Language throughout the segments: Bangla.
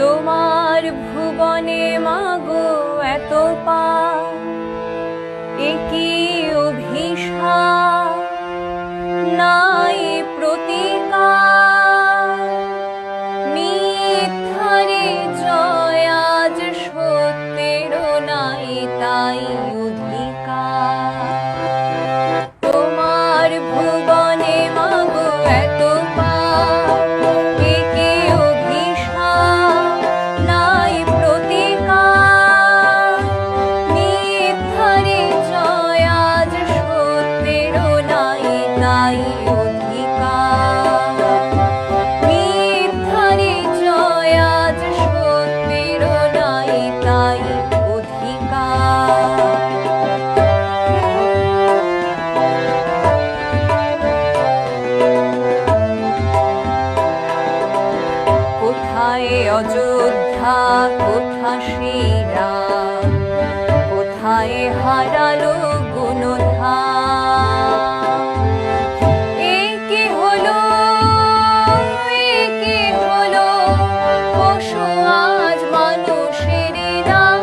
তোমার ভুবনে মাগো এত পাপ, একই অভিশাপ নাই প্রতিকার। মিথ্যারে জয় আজ সত্যেরও নাই তাই অধিকার। তোমার ভুবনে মাগো এত পাপ, একই অভিশাপ নাই প্রতিকার। মিথ্যারে জয় আজ সত্যেরও নাই তাই অধিকার। মিথ্যারে জয় আজ সত্যেরও নাই তাই অধিকার। কোথায় অযোধ্যা, কোথা সেই রাম, কোথায় হারালো গুণধাম। একে হলো পশু আজ মানুষের নাম।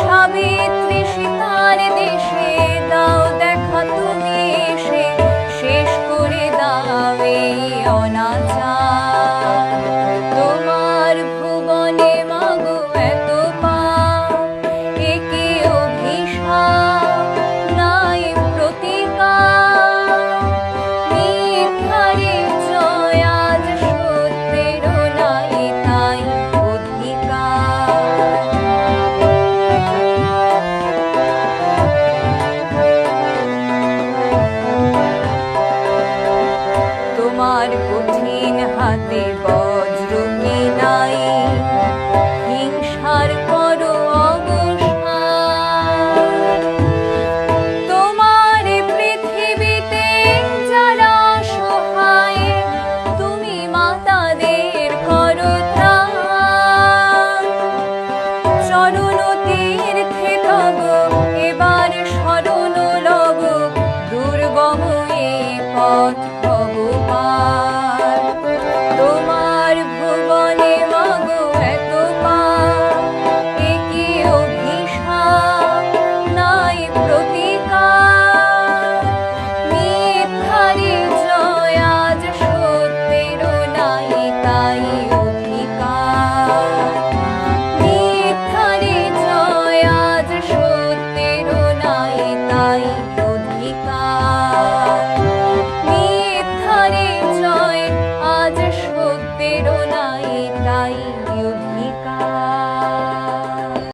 সাবিত্রী সীতার দেশে দাও দেখা তুমি এসে, শেষ করে দাও এই অনাচার। তোমার ভুবনে মাগো এত পাপ, একই অভিশাপ নাই প্রতিকার। মিথ্যারে জয় আজ সত্যেরও নাই তাই অধিকার। তোমার কঠিন হাতে বজ্র কি নাই, হিংসার করো অবসান। তোমার পৃথিবীতে যারা সহায়, তুমি মাতাদের করো ত্রাণ। চরণ তীর্থে তব এবার শরণ লব, দুর্গম এ পথ ভব পার। তোমার ভুবনে মাগো এত পাপ, একই অভিশাপ নাই প্রতিকার। মিথ্যারে জয় আজ সত্যেরও নাই তাই অধিকার। মিথ্যারে জয় আজ সত্যেরও নাই তাই অধিকার। মিথ্যারে জয় আজ সত্যেরও নাই তাই